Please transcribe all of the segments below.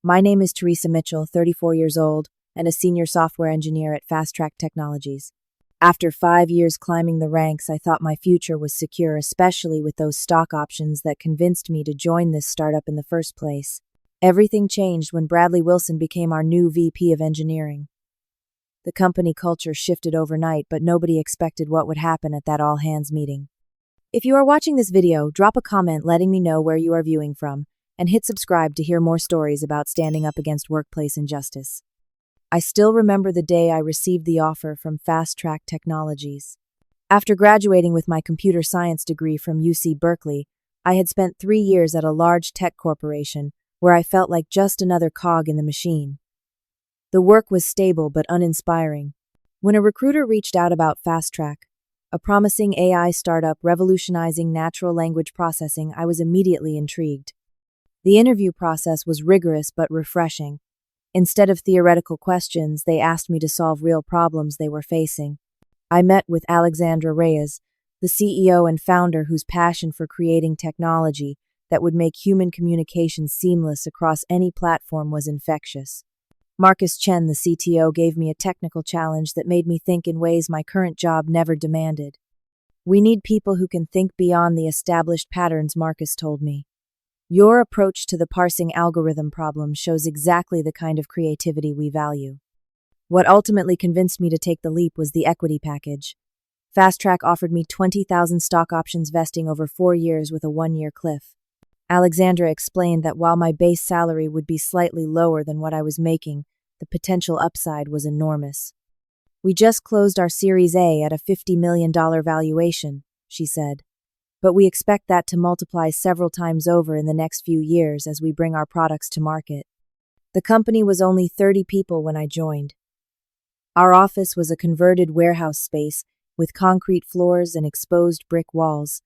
My name is Teresa Mitchell, 34 years old, and a senior software engineer at Fast Track Technologies. After 5 years climbing the ranks, I thought my future was secure, especially with those stock options that convinced me to join this startup in the first place. Everything changed when Bradley Wilson became our new VP of engineering. The company culture shifted overnight, but nobody expected what would happen at that all-hands meeting. If you are watching this video, drop a comment letting me know where you are viewing from, and hit subscribe to hear more stories about standing up against workplace injustice. I still remember the day I received the offer from Fast Track Technologies. After graduating with my computer science degree from UC Berkeley, I had spent 3 years at a large tech corporation where I felt like just another cog in the machine. The work was stable but uninspiring. When a recruiter reached out about Fast Track, a promising AI startup revolutionizing natural language processing, I was immediately intrigued. The interview process was rigorous but refreshing. Instead of theoretical questions, they asked me to solve real problems they were facing. I met with Alexandra Reyes, the CEO and founder whose passion for creating technology that would make human communication seamless across any platform was infectious. Marcus Chen, the CTO, gave me a technical challenge that made me think in ways my current job never demanded. "We need people who can think beyond the established patterns," Marcus told me. "Your approach to the parsing algorithm problem shows exactly the kind of creativity we value." What ultimately convinced me to take the leap was the equity package. Fast Track offered me 20,000 stock options vesting over 4 years with a 1-year cliff. Alexandra explained that while my base salary would be slightly lower than what I was making, the potential upside was enormous. "We just closed our Series A at a $50 million valuation," she said. "But we expect that to multiply several times over in the next few years as we bring our products to market." The company was only 30 people when I joined. Our office was a converted warehouse space with concrete floors and exposed brick walls.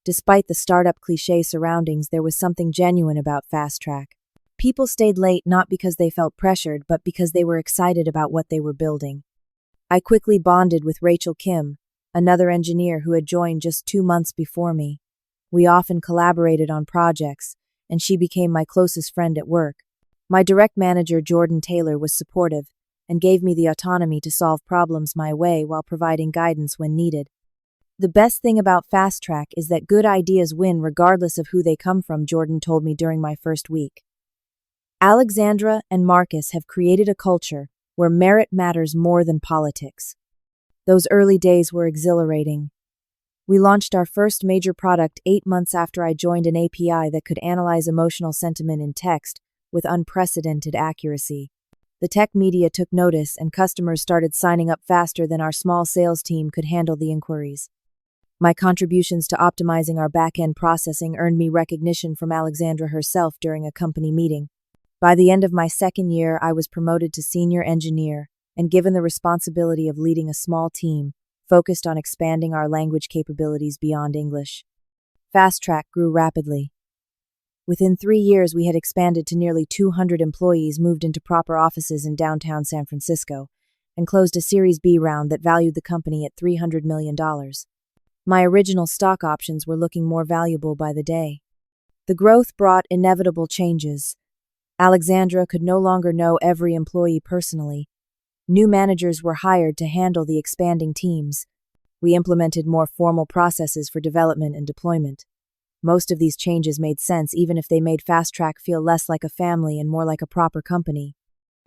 Despite the startup cliché surroundings, there was something genuine about Fast Track. People stayed late not because they felt pressured, but because they were excited about what they were building. I quickly bonded with Rachel Kim, another engineer who had joined just 2 months before me. We often collaborated on projects, and she became my closest friend at work. My direct manager, Jordan Taylor, was supportive and gave me the autonomy to solve problems my way while providing guidance when needed. "The best thing about Fast Track is that good ideas win regardless of who they come from," Jordan told me during my first week. Alexandra and Marcus have created a culture where merit matters more than politics. Those early days were exhilarating. We launched our first major product 8 months after I joined, an API that could analyze emotional sentiment in text with unprecedented accuracy. The tech media took notice, and customers started signing up faster than our small sales team could handle the inquiries. My contributions to optimizing our back-end processing earned me recognition from Alexandra herself during a company meeting. By the end of my second year, I was promoted to senior engineer and given the responsibility of leading a small team focused on expanding our language capabilities beyond English. Fast Track grew rapidly. Within 3 years, we had expanded to nearly 200 employees, moved into proper offices in downtown San Francisco, and closed a Series B round that valued the company at $300 million. My original stock options were looking more valuable by the day. The growth brought inevitable changes. Alexandra could no longer know every employee personally. New managers were hired to handle the expanding teams. We implemented more formal processes for development and deployment. Most of these changes made sense, even if they made Fast Track feel less like a family and more like a proper company.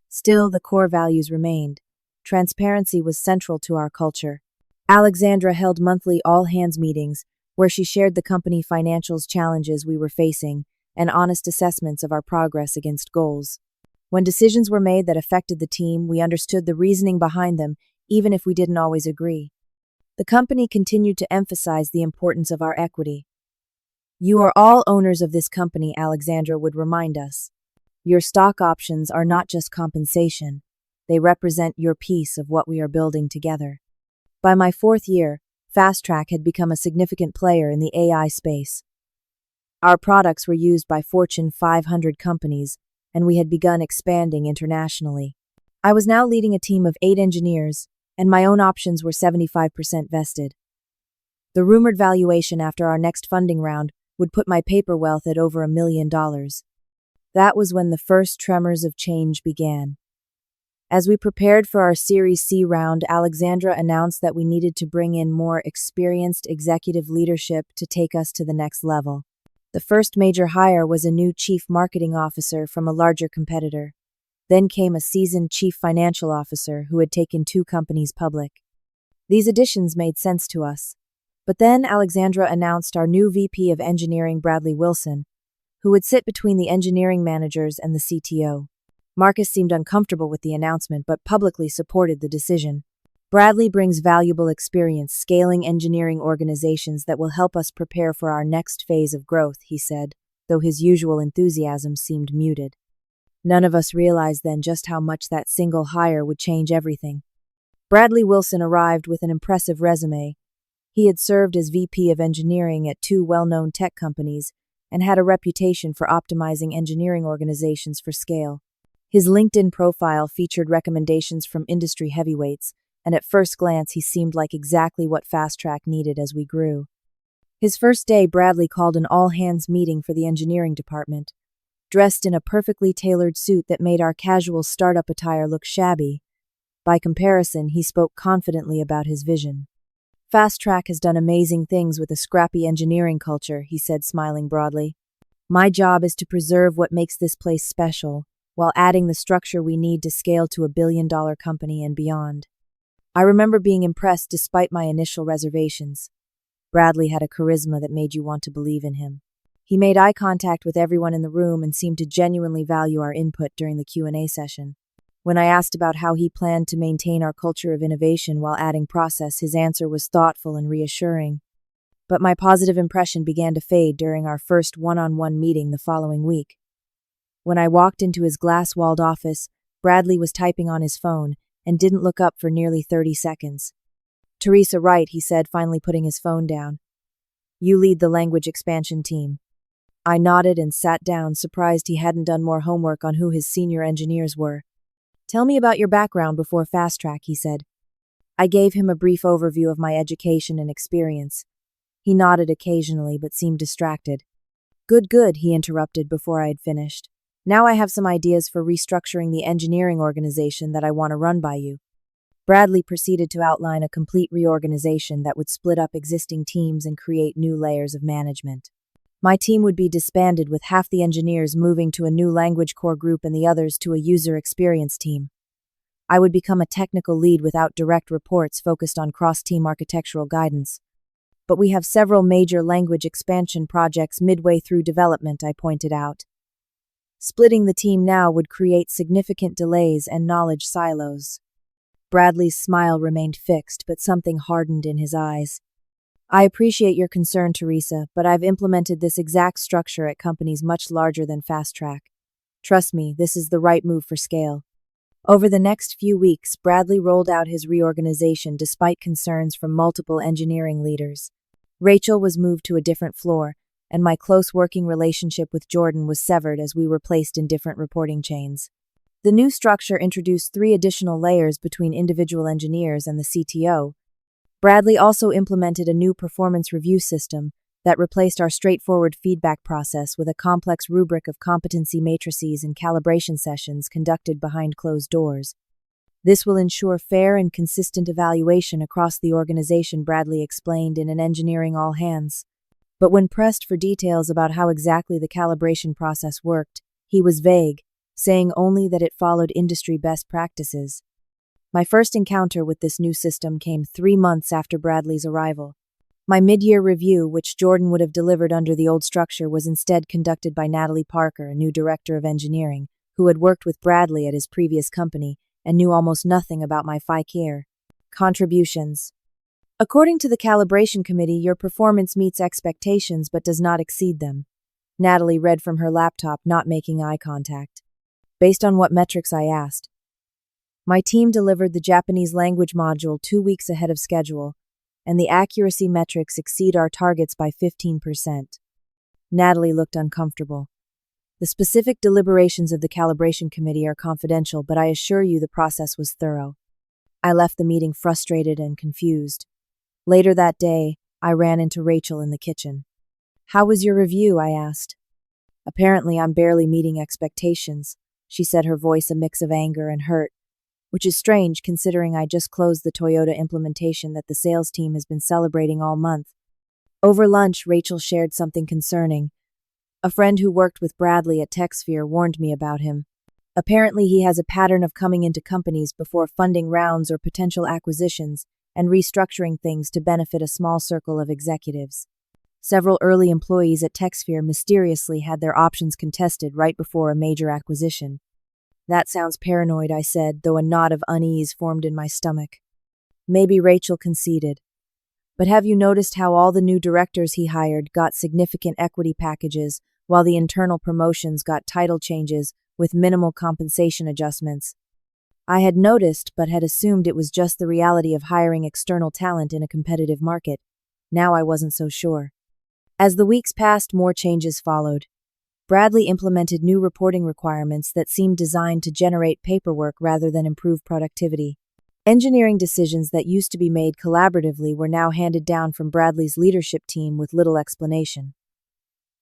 Still, the core values remained. Transparency was central to our culture. Alexandra held monthly all-hands meetings where she shared the company financials, challenges we were facing, and honest assessments of our progress against goals. When decisions were made that affected the team, we understood the reasoning behind them, even if we didn't always agree. The company continued to emphasize the importance of our equity. "You are all owners of this company," Alexandra would remind us. "Your stock options are not just compensation. They represent your piece of what we are building together." By my 4th year, Fast Track had become a significant player in the AI space. Our products were used by Fortune 500 companies, and we had begun expanding internationally. I was now leading a team of 8 engineers, and my own options were 75% vested. The rumored valuation after our next funding round would put my paper wealth at over $1 million. That was when the first tremors of change began. As we prepared for our Series C round, Alexandra announced that we needed to bring in more experienced executive leadership to take us to the next level. The first major hire was a new chief marketing officer from a larger competitor. Then came a seasoned chief financial officer who had taken 2 companies public. These additions made sense to us. But then Alexandra announced our new VP of Engineering, Bradley Wilson, who would sit between the engineering managers and the CTO. Marcus seemed uncomfortable with the announcement but publicly supported the decision. Bradley brings valuable experience scaling engineering organizations that will help us prepare for our next phase of growth, he said, though his usual enthusiasm seemed muted. None of us realized then just how much that single hire would change everything. Bradley Wilson arrived with an impressive resume. He had served as VP of Engineering at 2 well-known tech companies and had a reputation for optimizing engineering organizations for scale. His LinkedIn profile featured recommendations from industry heavyweights, and at first glance he seemed like exactly what Fast Track needed as we grew. His first day, Bradley called an all-hands meeting for the engineering department. Dressed in a perfectly tailored suit that made our casual startup attire look shabby. By comparison, he spoke confidently about his vision. Fast Track has done amazing things with a scrappy engineering culture, he said, smiling broadly. My job is to preserve what makes this place special, while adding the structure we need to scale to a billion-dollar company and beyond. I remember being impressed despite my initial reservations. Bradley had a charisma that made you want to believe in him. He made eye contact with everyone in the room and seemed to genuinely value our input during the Q&A session. When I asked about how he planned to maintain our culture of innovation while adding process, his answer was thoughtful and reassuring. But my positive impression began to fade during our first one-on-one meeting the following week. When I walked into his glass-walled office, Bradley was typing on his phone and didn't look up for nearly 30 seconds. Teresa, right, he said, finally putting his phone down. You lead the language expansion team. I nodded and sat down, surprised he hadn't done more homework on who his senior engineers were. Tell me about your background before Fast Track, he said. I gave him a brief overview of my education and experience. He nodded occasionally but seemed distracted. Good, he interrupted before I had finished. Now I have some ideas for restructuring the engineering organization that I want to run by you. Bradley proceeded to outline a complete reorganization that would split up existing teams and create new layers of management. My team would be disbanded with half the engineers moving to a new language core group and the others to a user experience team. I would become a technical lead without direct reports focused on cross-team architectural guidance. But we have several major language expansion projects midway through development, I pointed out. Splitting the team now would create significant delays and knowledge silos. Bradley's smile remained fixed, but something hardened in his eyes. I appreciate your concern, Teresa, but I've implemented this exact structure at companies much larger than Fast Track. Trust me, this is the right move for scale. Over the next few weeks, Bradley rolled out his reorganization despite concerns from multiple engineering leaders. Rachel was moved to a different floor, and my close working relationship with Jordan was severed as we were placed in different reporting chains. The new structure introduced 3 additional layers between individual engineers and the CTO. Bradley also implemented a new performance review system that replaced our straightforward feedback process with a complex rubric of competency matrices and calibration sessions conducted behind closed doors. This will ensure fair and consistent evaluation across the organization, Bradley explained in an engineering all-hands. But when pressed for details about how exactly the calibration process worked, he was vague, saying only that it followed industry best practices. My first encounter with this new system came 3 months after Bradley's arrival. My mid-year review, which Jordan would have delivered under the old structure, was instead conducted by Natalie Parker, a new director of engineering, who had worked with Bradley at his previous company and knew almost nothing about my FICARE contributions. According to the calibration committee, your performance meets expectations but does not exceed them. Natalie read from her laptop, not making eye contact. Based on what metrics, I asked. My team delivered the Japanese language module 2 weeks ahead of schedule, and the accuracy metrics exceed our targets by 15%. Natalie looked uncomfortable. The specific deliberations of the calibration committee are confidential, but I assure you the process was thorough. I left the meeting frustrated and confused. Later that day, I ran into Rachel in the kitchen. How was your review? I asked. Apparently, I'm barely meeting expectations, she said, her voice a mix of anger and hurt, which is strange considering I just closed the Toyota implementation that the sales team has been celebrating all month. Over lunch, Rachel shared something concerning. A friend who worked with Bradley at TechSphere warned me about him. Apparently, he has a pattern of coming into companies before funding rounds or potential acquisitions and restructuring things to benefit a small circle of executives. Several early employees at TechSphere mysteriously had their options contested right before a major acquisition. That sounds paranoid, I said, though a knot of unease formed in my stomach. Maybe Rachel conceded. But have you noticed how all the new directors he hired got significant equity packages, while the internal promotions got title changes with minimal compensation adjustments? I had noticed, but had assumed it was just the reality of hiring external talent in a competitive market. Now I wasn't so sure. As the weeks passed, more changes followed. Bradley implemented new reporting requirements that seemed designed to generate paperwork rather than improve productivity. Engineering decisions that used to be made collaboratively were now handed down from Bradley's leadership team with little explanation.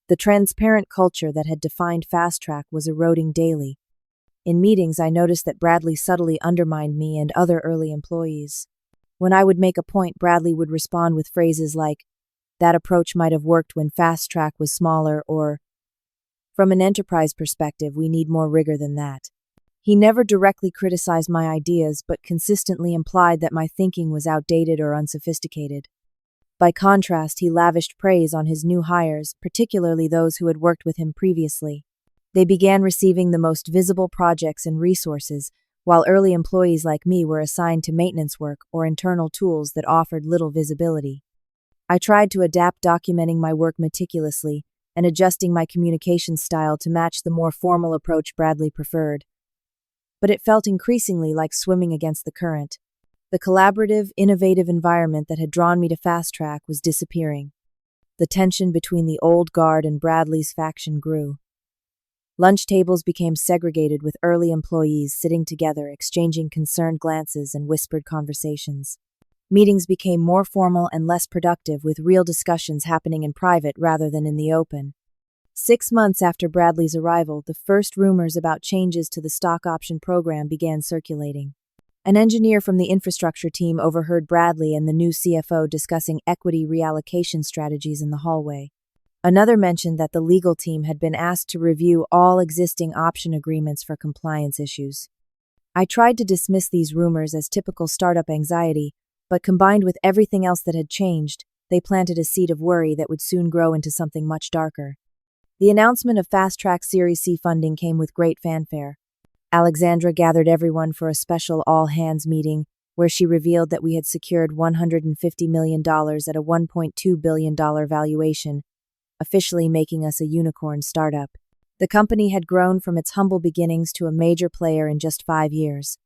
The transparent culture that had defined Fast Track was eroding daily. In meetings, I noticed that Bradley subtly undermined me and other early employees. When I would make a point, Bradley would respond with phrases like, "That approach might have worked when Fast Track was smaller," or, "From an enterprise perspective, we need more rigor than that." He never directly criticized my ideas, but consistently implied that my thinking was outdated or unsophisticated. By contrast, he lavished praise on his new hires, particularly those who had worked with him previously. They began receiving the most visible projects and resources, while early employees like me were assigned to maintenance work or internal tools that offered little visibility. I tried to adapt, documenting my work meticulously and adjusting my communication style to match the more formal approach Bradley preferred. But it felt increasingly like swimming against the current. The collaborative, innovative environment that had drawn me to Fast Track was disappearing. The tension between the old guard and Bradley's faction grew. Lunch tables became segregated, with early employees sitting together, exchanging concerned glances and whispered conversations. Meetings became more formal and less productive, with real discussions happening in private rather than in the open. 6 months after Bradley's arrival, the first rumors about changes to the stock option program began circulating. An engineer from the infrastructure team overheard Bradley and the new CFO discussing equity reallocation strategies in the hallway. Another mentioned that the legal team had been asked to review all existing option agreements for compliance issues. I tried to dismiss these rumors as typical startup anxiety, but combined with everything else that had changed, they planted a seed of worry that would soon grow into something much darker. The announcement of Fast Track Series C funding came with great fanfare. Alexandra gathered everyone for a special all-hands meeting where she revealed that we had secured $150 million at a $1.2 billion valuation, officially making us a unicorn startup. The company had grown from its humble beginnings to a major player in just 5 years.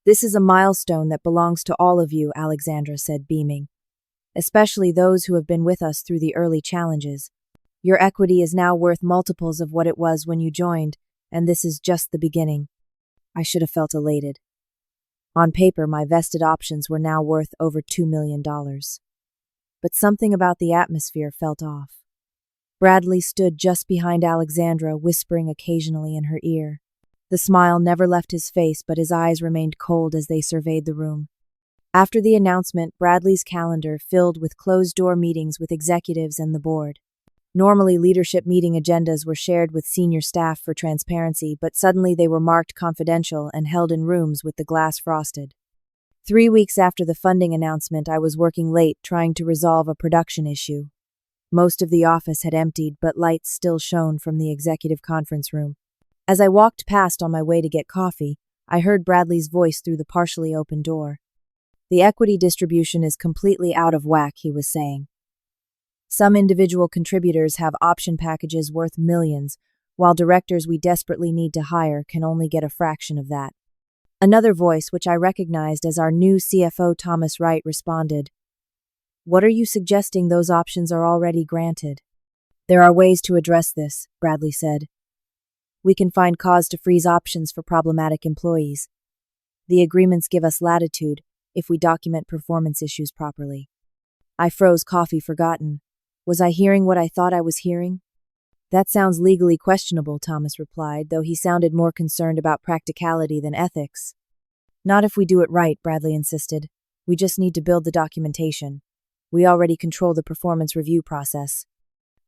"This is a milestone that belongs to all of you," Alexandra said, beaming. "Especially those who have been with us through the early challenges. Your equity is now worth multiples of what it was when you joined, and this is just the beginning." I should have felt elated. On paper, my vested options were now worth over $2 million. But something about the atmosphere felt off. Bradley stood just behind Alexandra, whispering occasionally in her ear. The smile never left his face, but his eyes remained cold as they surveyed the room. After the announcement, Bradley's calendar filled with closed-door meetings with executives and the board. Normally, leadership meeting agendas were shared with senior staff for transparency, but suddenly they were marked confidential and held in rooms with the glass frosted. 3 weeks after the funding announcement, I was working late trying to resolve a production issue. Most of the office had emptied, but lights still shone from the executive conference room. As I walked past on my way to get coffee, I heard Bradley's voice through the partially open door. "The equity distribution is completely out of whack," he was saying. "Some individual contributors have option packages worth millions, while directors we desperately need to hire can only get a fraction of that." Another voice, which I recognized as our new CFO Thomas Wright, responded, "What are you suggesting? Those options are already granted." "There are ways to address this," Bradley said. "We can find cause to freeze options for problematic employees. The agreements give us latitude if we document performance issues properly." I froze, coffee forgotten. Was I hearing what I thought I was hearing? That sounds legally questionable, Thomas replied, though he sounded more concerned about practicality than ethics. Not if we do it right, Bradley insisted. We just need to build the documentation. We already control the performance review process.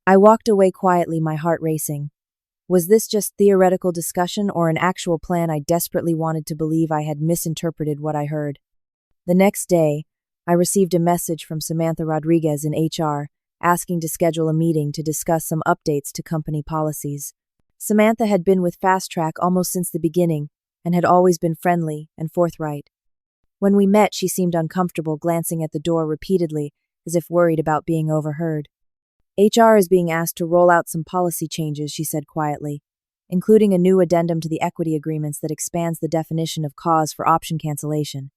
I walked away quietly, my heart racing. Was this just theoretical discussion or an actual plan? I desperately wanted to believe I had misinterpreted what I heard. The next day, I received a message from Samantha Rodriguez in HR, asking to schedule a meeting to discuss some updates to company policies. Samantha had been with Fast Track almost since the beginning and had always been friendly and forthright. When we met, she seemed uncomfortable, glancing at the door repeatedly, as if worried about being overheard. HR is being asked to roll out some policy changes, she said quietly, including a new addendum to the equity agreements that expands the definition of cause for option cancellation.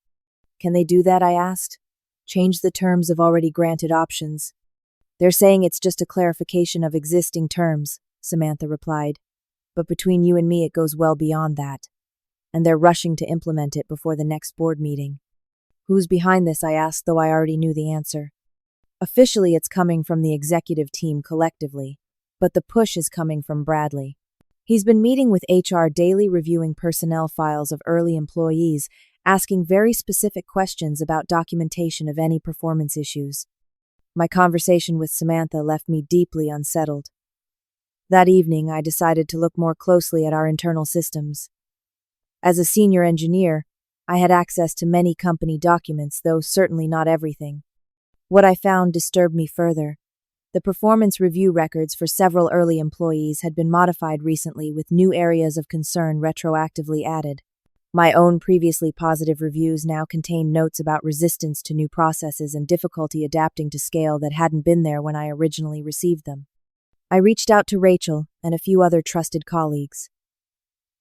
Can they do that? I asked. Change the terms of already granted options. They're saying it's just a clarification of existing terms, Samantha replied. But between you and me, it goes well beyond that. And they're rushing to implement it before the next board meeting. Who's behind this? I asked, though I already knew the answer. Officially, it's coming from the executive team collectively, but the push is coming from Bradley. He's been meeting with HR daily, reviewing personnel files of early employees, asking very specific questions about documentation of any performance issues. My conversation with Samantha left me deeply unsettled. That evening, I decided to look more closely at our internal systems. As a senior engineer, I had access to many company documents, though certainly not everything. What I found disturbed me further. The performance review records for several early employees had been modified recently, with new areas of concern retroactively added. My own previously positive reviews now contained notes about resistance to new processes and difficulty adapting to scale that hadn't been there when I originally received them. I reached out to Rachel and a few other trusted colleagues.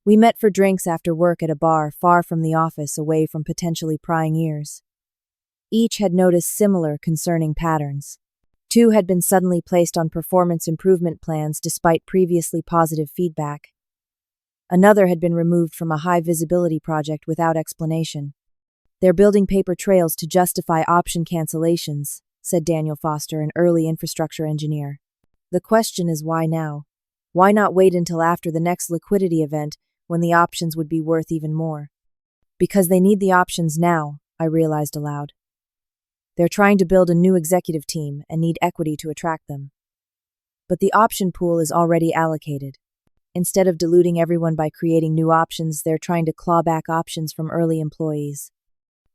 We met for drinks after work at a bar far from the office, away from potentially prying ears. Each had noticed similar concerning patterns. 2 had been suddenly placed on performance improvement plans despite previously positive feedback. Another had been removed from a high-visibility project without explanation. They're building paper trails to justify option cancellations, said Daniel Foster, an early infrastructure engineer. The question is, why now? Why not wait until after the next liquidity event, when the options would be worth even more? Because they need the options now, I realized aloud. They're trying to build a new executive team and need equity to attract them. But the option pool is already allocated. Instead of diluting everyone by creating new options, they're trying to claw back options from early employees.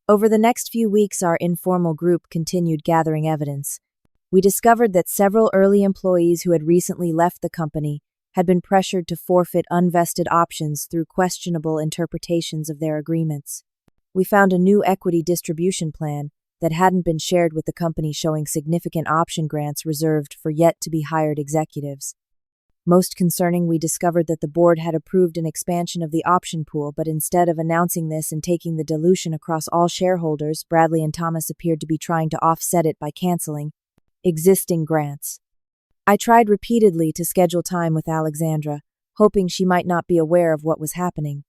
Over the next few weeks, our informal group continued gathering evidence. We discovered that several early employees who had recently left the company had been pressured to forfeit unvested options through questionable interpretations of their agreements. We found a new equity distribution plan that hadn't been shared with the company, showing significant option grants reserved for yet-to-be-hired executives. Most concerning, we discovered that the board had approved an expansion of the option pool, but instead of announcing this and taking the dilution across all shareholders, Bradley and Thomas appeared to be trying to offset it by canceling existing grants. I tried repeatedly to schedule time with Alexandra, hoping she might not be aware of what was happening.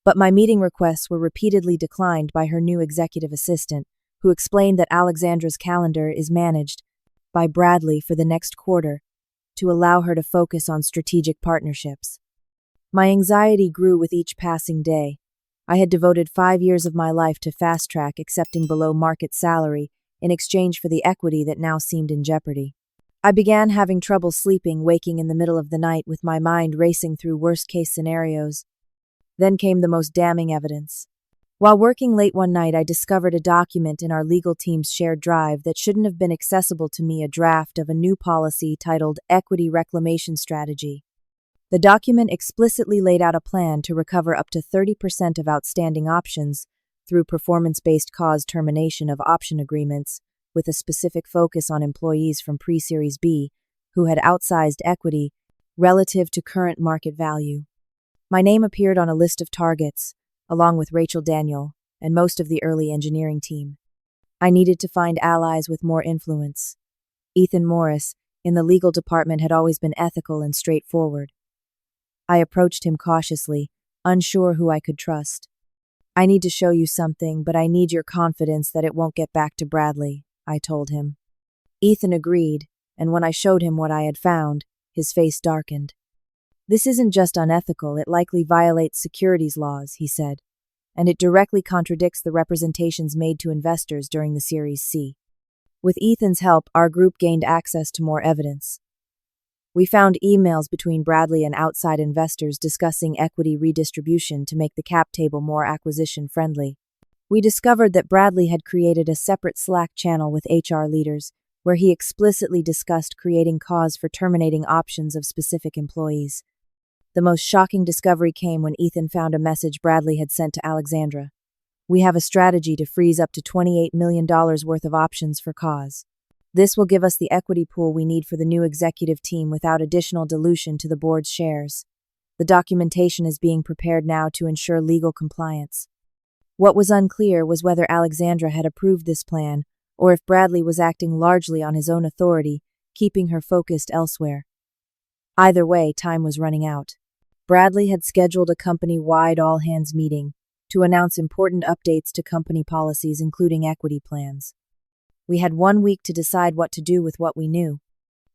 But my meeting requests were repeatedly declined by her new executive assistant, who explained that Alexandra's calendar is managed by Bradley for the next quarter to allow her to focus on strategic partnerships. My anxiety grew with each passing day. I had devoted 5 years of my life to Fast Track, accepting below-market salary in exchange for the equity that now seemed in jeopardy. I began having trouble sleeping, waking in the middle of the night with my mind racing through worst-case scenarios. Then came the most damning evidence. While working late one night, I discovered a document in our legal team's shared drive that shouldn't have been accessible to me, a draft of a new policy titled Equity Reclamation Strategy. The document explicitly laid out a plan to recover up to 30% of outstanding options through performance-based cause termination of option agreements, with a specific focus on employees from pre-Series B who had outsized equity relative to current market value. My name appeared on a list of targets, along with Rachel Daniel and most of the early engineering team. I needed to find allies with more influence. Ethan Morris, in the legal department, had always been ethical and straightforward. I approached him cautiously, unsure who I could trust. I need to show you something, but I need your confidence that it won't get back to Bradley, I told him. Ethan agreed, and when I showed him what I had found, his face darkened. This isn't just unethical, it likely violates securities laws, he said, and it directly contradicts the representations made to investors during the Series C. With Ethan's help, our group gained access to more evidence. We found emails between Bradley and outside investors discussing equity redistribution to make the cap table more acquisition-friendly. We discovered that Bradley had created a separate Slack channel with HR leaders, where he explicitly discussed creating cause for terminating options of specific employees. The most shocking discovery came when Ethan found a message Bradley had sent to Alexandra. We have a strategy to freeze up to $28 million worth of options for cause. This will give us the equity pool we need for the new executive team without additional dilution to the board's shares. The documentation is being prepared now to ensure legal compliance. What was unclear was whether Alexandra had approved this plan, or if Bradley was acting largely on his own authority, keeping her focused elsewhere. Either way, time was running out. Bradley had scheduled a company-wide all-hands meeting to announce important updates to company policies, including equity plans. We had 1 week to decide what to do with what we knew.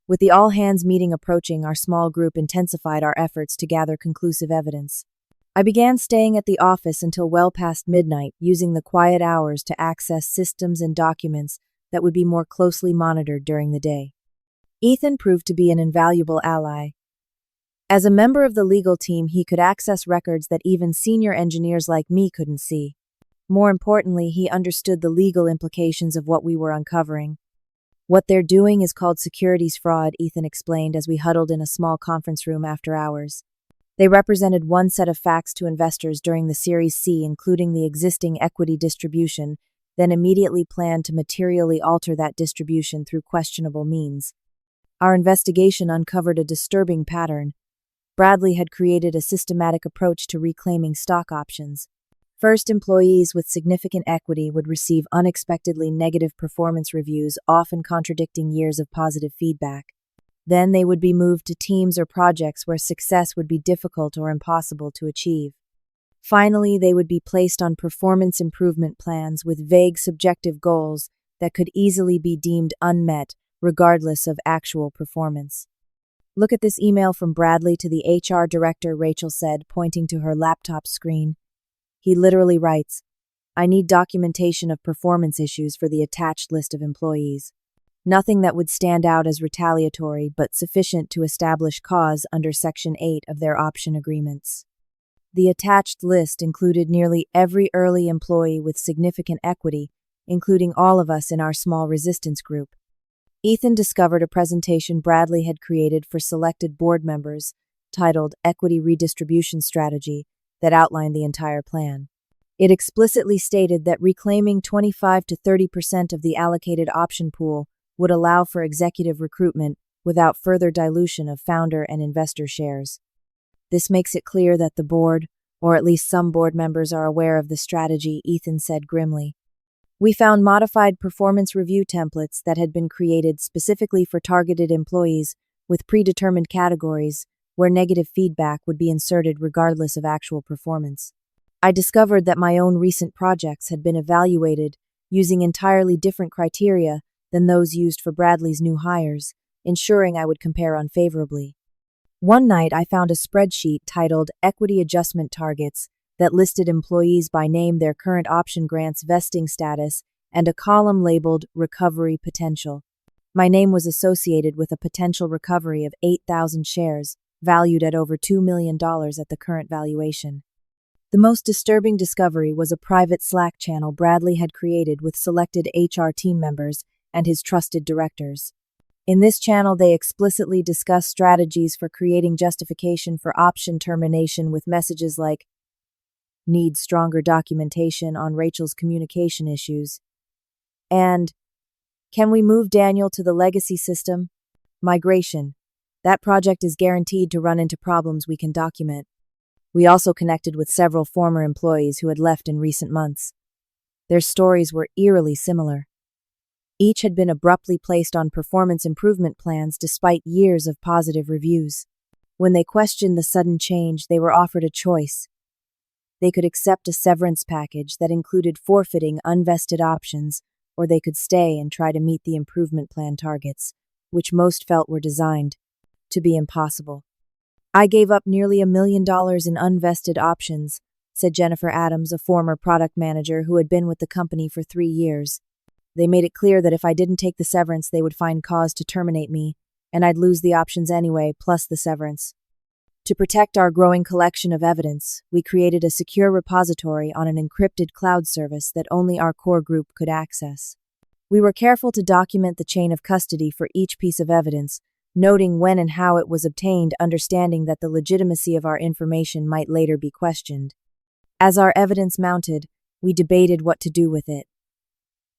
With the all-hands meeting approaching, our small group intensified our efforts to gather conclusive evidence. I began staying at the office until well past midnight, using the quiet hours to access systems and documents that would be more closely monitored during the day. Ethan proved to be an invaluable ally. As a member of the legal team, he could access records that even senior engineers like me couldn't see. More importantly, he understood the legal implications of what we were uncovering. What they're doing is called securities fraud, Ethan explained as we huddled in a small conference room after hours. They represented one set of facts to investors during the Series C, including the existing equity distribution, then immediately planned to materially alter that distribution through questionable means. Our investigation uncovered a disturbing pattern. Bradley had created a systematic approach to reclaiming stock options. First, employees with significant equity would receive unexpectedly negative performance reviews, often contradicting years of positive feedback. Then they would be moved to teams or projects where success would be difficult or impossible to achieve. Finally, they would be placed on performance improvement plans with vague subjective goals that could easily be deemed unmet, regardless of actual performance. "Look at this email from Bradley to the HR director," Rachel said, pointing to her laptop screen. He literally writes, "I need documentation of performance issues for the attached list of employees. Nothing that would stand out as retaliatory, but sufficient to establish cause under Section 8 of their option agreements." The attached list included nearly every early employee with significant equity, including all of us in our small resistance group. Ethan discovered a presentation Bradley had created for selected board members, titled Equity Redistribution Strategy, that outlined the entire plan. It explicitly stated that reclaiming 25 to 30% of the allocated option pool would allow for executive recruitment without further dilution of founder and investor shares. This makes it clear that the board, or at least some board members, are aware of the strategy, Ethan said grimly. We found modified performance review templates that had been created specifically for targeted employees with predetermined categories where negative feedback would be inserted regardless of actual performance. I discovered that my own recent projects had been evaluated using entirely different criteria than those used for Bradley's new hires, ensuring I would compare unfavorably. One night, I found a spreadsheet titled Equity Adjustment Targets that listed employees by name, their current option grants vesting status, and a column labeled Recovery Potential. My name was associated with a potential recovery of 8,000 shares, valued at over $2 million at the current valuation. The most disturbing discovery was a private Slack channel Bradley had created with selected HR team members and his trusted directors. In this channel, they explicitly discussed strategies for creating justification for option termination with messages like, "Need stronger documentation on Rachel's communication issues," and "Can we move Daniel to the legacy system? Migration. That project is guaranteed to run into problems we can document." We also connected with several former employees who had left in recent months. Their stories were eerily similar. Each had been abruptly placed on performance improvement plans despite years of positive reviews. When they questioned the sudden change, they were offered a choice. They could accept a severance package that included forfeiting unvested options, or they could stay and try to meet the improvement plan targets, which most felt were designed to be impossible. I gave up nearly $1 million in unvested options, said Jennifer Adams, a former product manager who had been with the company for 3 years. They made it clear that if I didn't take the severance, they would find cause to terminate me, and I'd lose the options anyway, plus the severance. To protect our growing collection of evidence, we created a secure repository on an encrypted cloud service that only our core group could access. We were careful to document the chain of custody for each piece of evidence, noting when and how it was obtained, understanding that the legitimacy of our information might later be questioned. As our evidence mounted, we debated what to do with it.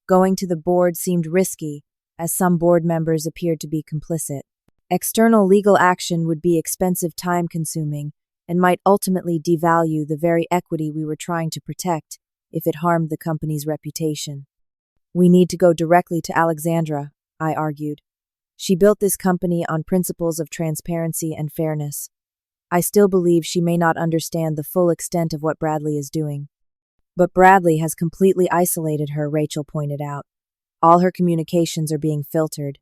Going to the board seemed risky, as some board members appeared to be complicit. External legal action would be expensive, time-consuming, and might ultimately devalue the very equity we were trying to protect if it harmed the company's reputation. We need to go directly to Alexandra, I argued. She built this company on principles of transparency and fairness. I still believe she may not understand the full extent of what Bradley is doing. But Bradley has completely isolated her, Rachel pointed out. All her communications are being filtered.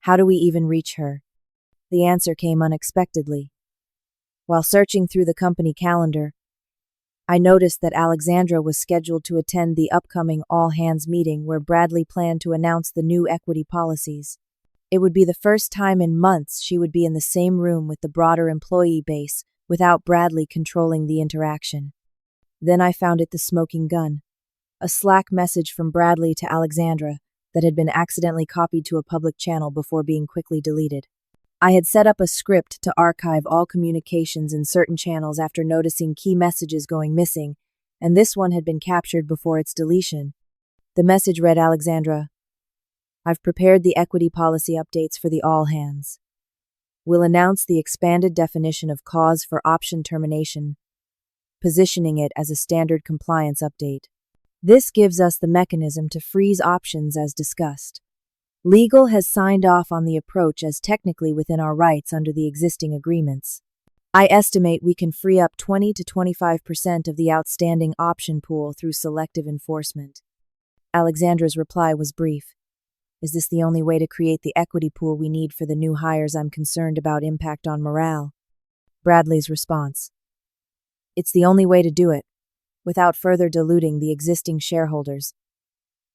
How do we even reach her? The answer came unexpectedly. While searching through the company calendar, I noticed that Alexandra was scheduled to attend the upcoming all-hands meeting where Bradley planned to announce the new equity policies. It would be the first time in months she would be in the same room with the broader employee base without Bradley controlling the interaction. Then I found it the smoking gun. A Slack message from Bradley to Alexandra that had been accidentally copied to a public channel before being quickly deleted. I had set up a script to archive all communications in certain channels after noticing key messages going missing, and this one had been captured before its deletion. The message read, Alexandra, I've prepared the equity policy updates for the all hands. We'll announce the expanded definition of cause for option termination, positioning it as a standard compliance update. This gives us the mechanism to freeze options as discussed. Legal has signed off on the approach as technically within our rights under the existing agreements. I estimate we can free up 20 to 25% of the outstanding option pool through selective enforcement. Alexandra's reply was brief. Is this the only way to create the equity pool we need for the new hires? I'm concerned about impact on morale. Bradley's response. It's the only way to do it, without further diluting the existing shareholders,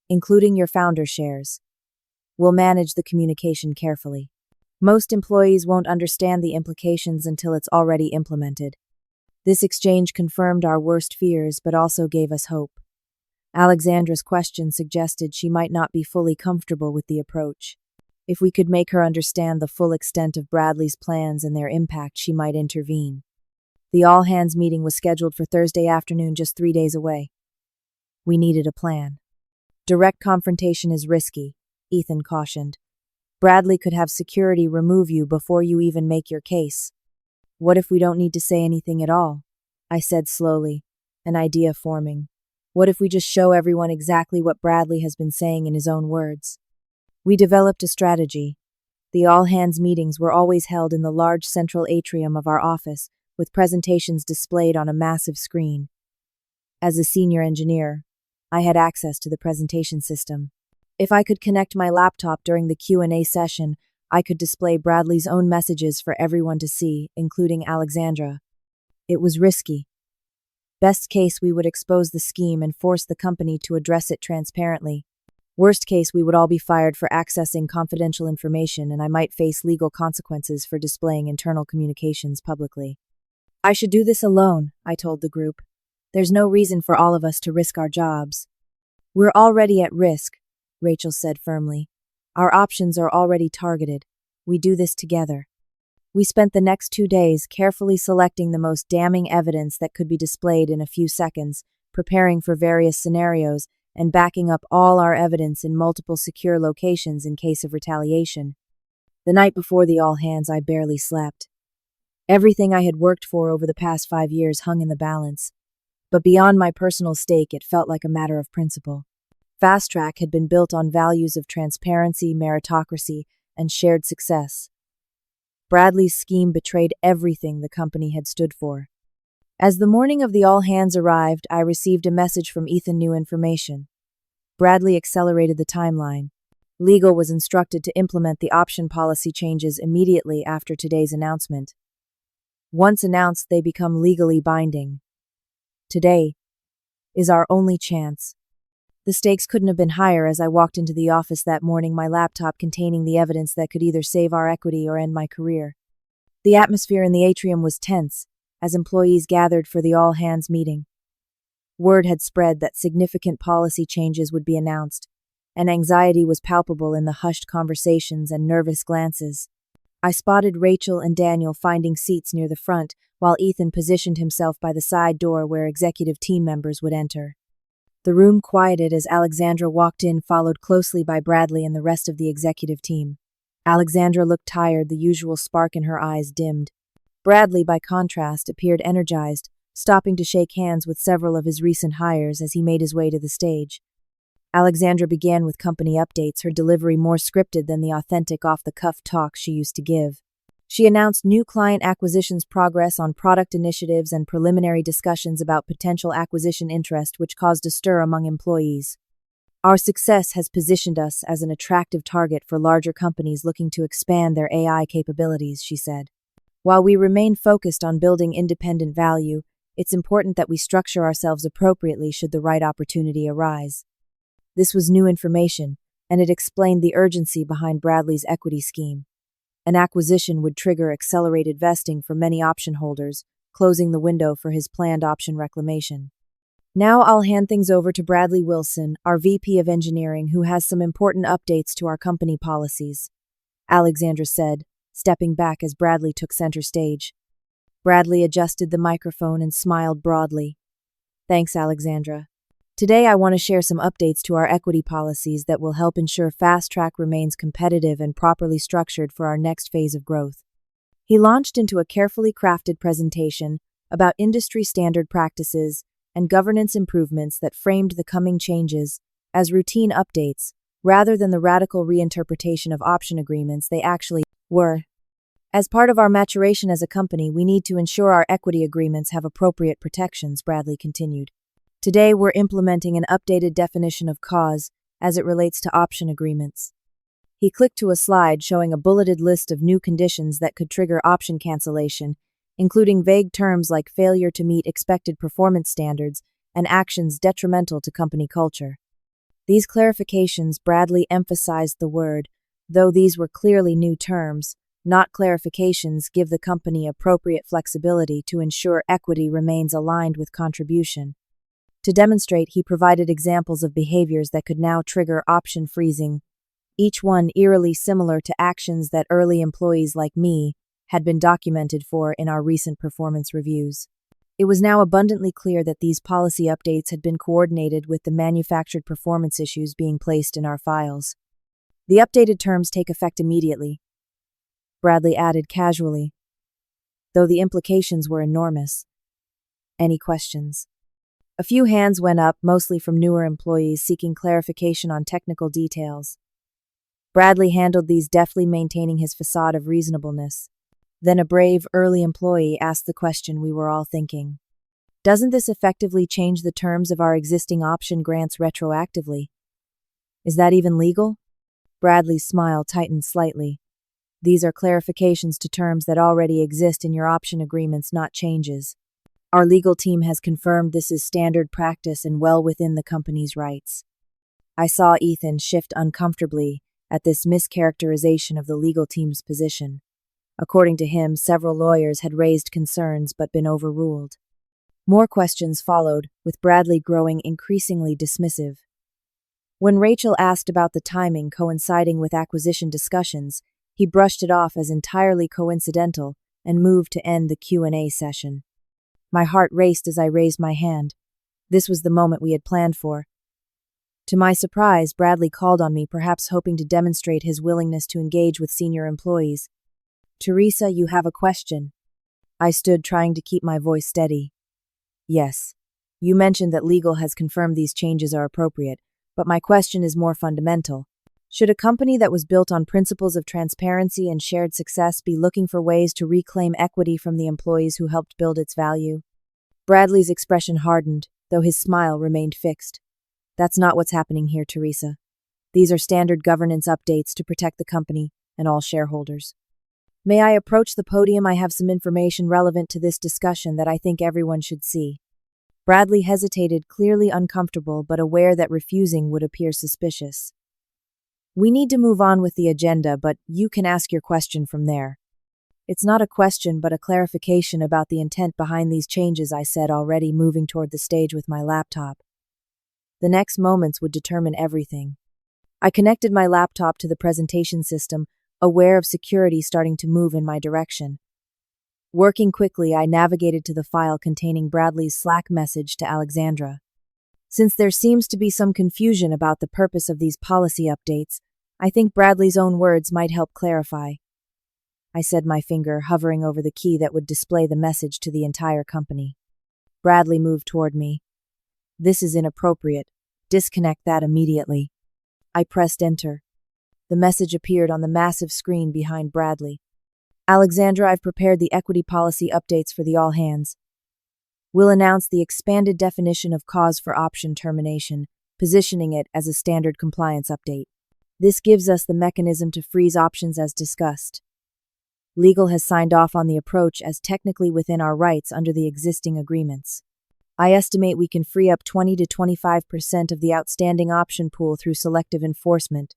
including your founder shares. We'll manage the communication carefully. Most employees won't understand the implications until it's already implemented. This exchange confirmed our worst fears but also gave us hope. Alexandra's question suggested she might not be fully comfortable with the approach. If we could make her understand the full extent of Bradley's plans and their impact, she might intervene. The all-hands meeting was scheduled for Thursday afternoon, just 3 days away. We needed a plan. Direct confrontation is risky, Ethan cautioned. Bradley could have security remove you before you even make your case. What if we don't need to say anything at all? I said slowly, an idea forming. What if we just show everyone exactly what Bradley has been saying in his own words? We developed a strategy. The all-hands meetings were always held in the large central atrium of our office, with presentations displayed on a massive screen. As a senior engineer, I had access to the presentation system. If I could connect my laptop during the Q&A session, I could display Bradley's own messages for everyone to see, including Alexandra. It was risky. Best case, we would expose the scheme and force the company to address it transparently. Worst case, we would all be fired for accessing confidential information, and I might face legal consequences for displaying internal communications publicly. I should do this alone, I told the group. There's no reason for all of us to risk our jobs. We're already at risk, Rachel said firmly. Our options are already targeted. We do this together. We spent the next 2 days carefully selecting the most damning evidence that could be displayed in a few seconds, preparing for various scenarios, and backing up all our evidence in multiple secure locations in case of retaliation. The night before the all-hands, I barely slept. Everything I had worked for over the past 5 years hung in the balance. But beyond my personal stake, it felt like a matter of principle. Fast Track had been built on values of transparency, meritocracy, and shared success. Bradley's scheme betrayed everything the company had stood for. As the morning of the all-hands arrived, I received a message from Ethan. New information. Bradley accelerated the timeline. Legal was instructed to implement the option policy changes immediately after today's announcement. Once announced, they become legally binding. Today is our only chance. The stakes couldn't have been higher as I walked into the office that morning, my laptop containing the evidence that could either save our equity or end my career. The atmosphere in the atrium was tense as employees gathered for the all-hands meeting. Word had spread that significant policy changes would be announced, and anxiety was palpable in the hushed conversations and nervous glances. I spotted Rachel and Daniel finding seats near the front, while Ethan positioned himself by the side door where executive team members would enter. The room quieted as Alexandra walked in, followed closely by Bradley and the rest of the executive team. Alexandra looked tired, the usual spark in her eyes dimmed. Bradley, by contrast, appeared energized, stopping to shake hands with several of his recent hires as he made his way to the stage. Alexandra began with company updates, her delivery more scripted than the authentic off-the-cuff talk she used to give. She announced new client acquisitions, progress on product initiatives, and preliminary discussions about potential acquisition interest, which caused a stir among employees. Our success has positioned us as an attractive target for larger companies looking to expand their AI capabilities, she said. While we remain focused on building independent value, it's important that we structure ourselves appropriately should the right opportunity arise. This was new information, and it explained the urgency behind Bradley's equity scheme. An acquisition would trigger accelerated vesting for many option holders, closing the window for his planned option reclamation. Now I'll hand things over to Bradley Wilson, our VP of Engineering, who has some important updates to our company policies, Alexandra said, stepping back as Bradley took center stage. Bradley adjusted the microphone and smiled broadly. Thanks, Alexandra. Today I want to share some updates to our equity policies that will help ensure Fast Track remains competitive and properly structured for our next phase of growth. He launched into a carefully crafted presentation about industry standard practices and governance improvements that framed the coming changes as routine updates rather than the radical reinterpretation of option agreements they actually were. As part of our maturation as a company, we need to ensure our equity agreements have appropriate protections, Bradley continued. Today, we're implementing an updated definition of cause as it relates to option agreements. He clicked to a slide showing a bulleted list of new conditions that could trigger option cancellation, including vague terms like failure to meet expected performance standards and actions detrimental to company culture. These clarifications, Bradley emphasized the word, though these were clearly new terms, not clarifications, give the company appropriate flexibility to ensure equity remains aligned with contribution. To demonstrate, he provided examples of behaviors that could now trigger option freezing, each one eerily similar to actions that early employees like me had been documented for in our recent performance reviews. It was now abundantly clear that these policy updates had been coordinated with the manufactured performance issues being placed in our files. The updated terms take effect immediately, Bradley added casually, though the implications were enormous. Any questions? A few hands went up, mostly from newer employees seeking clarification on technical details. Bradley handled these, deftly maintaining his facade of reasonableness. Then a brave early employee asked the question we were all thinking. Doesn't this effectively change the terms of our existing option grants retroactively? Is that even legal? Bradley's smile tightened slightly. These are clarifications to terms that already exist in your option agreements, not changes. Our legal team has confirmed this is standard practice and well within the company's rights. I saw Ethan shift uncomfortably at this mischaracterization of the legal team's position. According to him, several lawyers had raised concerns but been overruled. More questions followed, with Bradley growing increasingly dismissive. When Rachel asked about the timing coinciding with acquisition discussions, he brushed it off as entirely coincidental and moved to end the Q&A session. My heart raced as I raised my hand. This was the moment we had planned for. To my surprise, Bradley called on me, perhaps hoping to demonstrate his willingness to engage with senior employees. Teresa, you have a question. I stood, trying to keep my voice steady. Yes. You mentioned that legal has confirmed these changes are appropriate, but my question is more fundamental. Should a company that was built on principles of transparency and shared success be looking for ways to reclaim equity from the employees who helped build its value? Bradley's expression hardened, though his smile remained fixed. That's not what's happening here, Teresa. These are standard governance updates to protect the company and all shareholders. May I approach the podium? I have some information relevant to this discussion that I think everyone should see. Bradley hesitated, clearly uncomfortable but aware that refusing would appear suspicious. We need to move on with the agenda, but you can ask your question from there. It's not a question but a clarification about the intent behind these changes, I said, already moving toward the stage with my laptop. The next moments would determine everything. I connected my laptop to the presentation system, aware of security starting to move in my direction. Working quickly, I navigated to the file containing Bradley's Slack message to Alexandra. Since there seems to be some confusion about the purpose of these policy updates, I think Bradley's own words might help clarify. I said, my finger hovering over the key that would display the message to the entire company. Bradley moved toward me. This is inappropriate. Disconnect that immediately. I pressed enter. The message appeared on the massive screen behind Bradley. Alexandra, I've prepared the equity policy updates for the all hands. We'll announce the expanded definition of cause for option termination, positioning it as a standard compliance update. This gives us the mechanism to freeze options as discussed. Legal has signed off on the approach as technically within our rights under the existing agreements. I estimate we can free up 20 to 25% of the outstanding option pool through selective enforcement.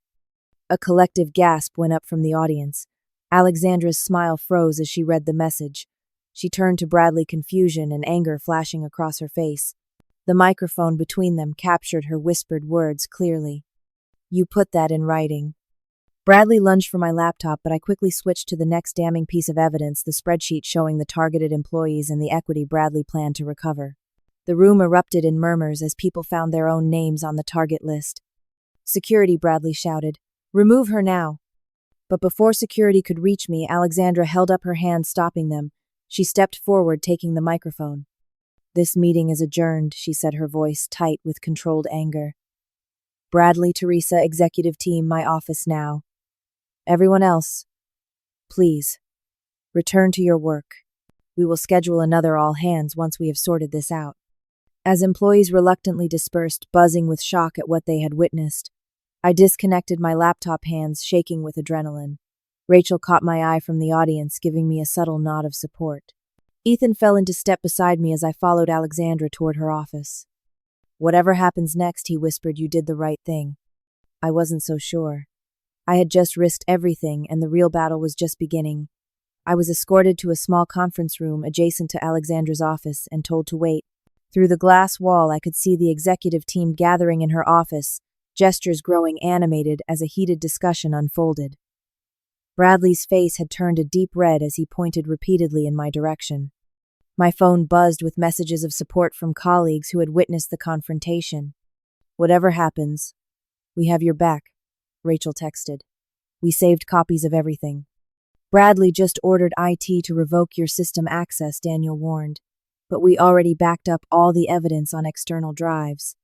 A collective gasp went up from the audience. Alexandra's smile froze as she read the message. She turned to Bradley, confusion and anger flashing across her face. The microphone between them captured her whispered words clearly. You put that in writing. Bradley lunged for my laptop, but I quickly switched to the next damning piece of evidence, the spreadsheet showing the targeted employees and the equity Bradley planned to recover. The room erupted in murmurs as people found their own names on the target list. Security, Bradley shouted. Remove her now. But before security could reach me, Alexandra held up her hand, stopping them. She stepped forward, taking the microphone. This meeting is adjourned, she said, her voice tight with controlled anger. Bradley, Teresa, executive team, my office now. Everyone else, please, return to your work. We will schedule another all hands once we have sorted this out. As employees reluctantly dispersed, buzzing with shock at what they had witnessed, I disconnected my laptop, hands shaking with adrenaline. Rachel caught my eye from the audience, giving me a subtle nod of support. Ethan fell into step beside me as I followed Alexandra toward her office. Whatever happens next, he whispered, you did the right thing. I wasn't so sure. I had just risked everything, and the real battle was just beginning. I was escorted to a small conference room adjacent to Alexandra's office and told to wait. Through the glass wall, I could see the executive team gathering in her office, gestures growing animated as a heated discussion unfolded. Bradley's face had turned a deep red as he pointed repeatedly in my direction. My phone buzzed with messages of support from colleagues who had witnessed the confrontation. Whatever happens, we have your back, Rachel texted. We saved copies of everything. Bradley just ordered IT to revoke your system access, Daniel warned. But we already backed up all the evidence on external drives.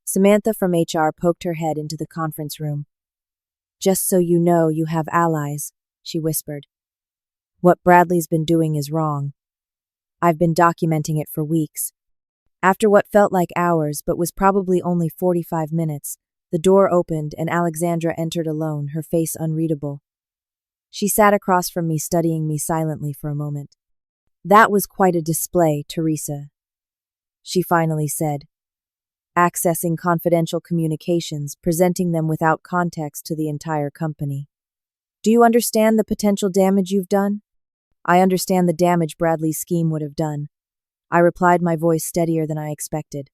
Samantha from HR poked her head into the conference room. Just so you know, you have allies, she whispered. What Bradley's been doing is wrong. I've been documenting it for weeks. After what felt like hours but was probably only 45 minutes, the door opened and Alexandra entered alone, her face unreadable. She sat across from me, studying me silently for a moment. That was quite a display, Teresa, she finally said. Accessing confidential communications, presenting them without context to the entire company. Do you understand the potential damage you've done? I understand the damage Bradley's scheme would have done. I replied, my voice steadier than I expected.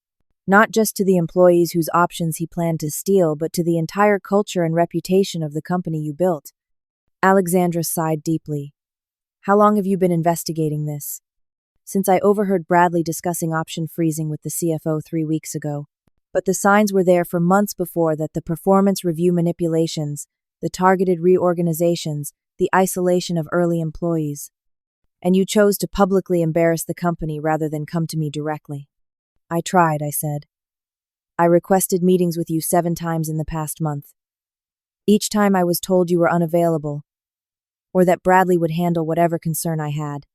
Not just to the employees whose options he planned to steal, but to the entire culture and reputation of the company you built. Alexandra sighed deeply. How long have you been investigating this? Since I overheard Bradley discussing option freezing with the CFO 3 weeks ago. But the signs were there for months before that: the performance review manipulations, the targeted reorganizations, the isolation of early employees. And you chose to publicly embarrass the company rather than come to me directly. I tried, I said. I requested meetings with you 7 times in the past month. Each time I was told you were unavailable, or that Bradley would handle whatever concern I had.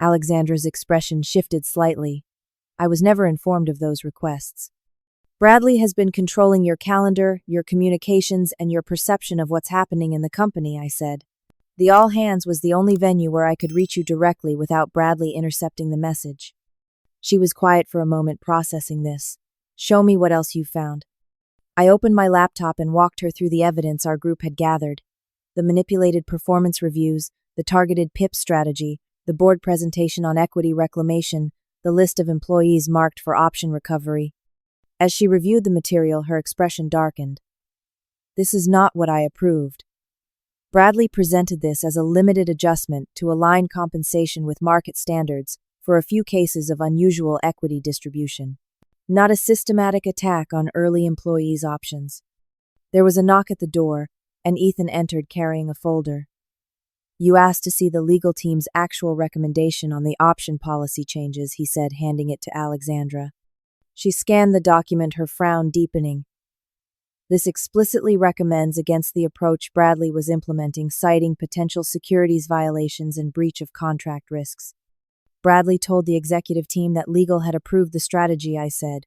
Alexandra's expression shifted slightly. I was never informed of those requests. Bradley has been controlling your calendar, your communications, and your perception of what's happening in the company, I said. The All Hands was the only venue where I could reach you directly without Bradley intercepting the message. She was quiet for a moment, processing this. Show me what else you've found. I opened my laptop and walked her through the evidence our group had gathered. The manipulated performance reviews, the targeted PIP strategy, the board presentation on equity reclamation, the list of employees marked for option recovery. As she reviewed the material, her expression darkened. This is not what I approved. Bradley presented this as a limited adjustment to align compensation with market standards for a few cases of unusual equity distribution, not a systematic attack on early employees' options. There was a knock at the door, and Ethan entered carrying a folder. You asked to see the legal team's actual recommendation on the option policy changes, he said, handing it to Alexandra. She scanned the document, her frown deepening. This explicitly recommends against the approach Bradley was implementing, citing potential securities violations and breach of contract risks. Bradley told the executive team that legal had approved the strategy, I said.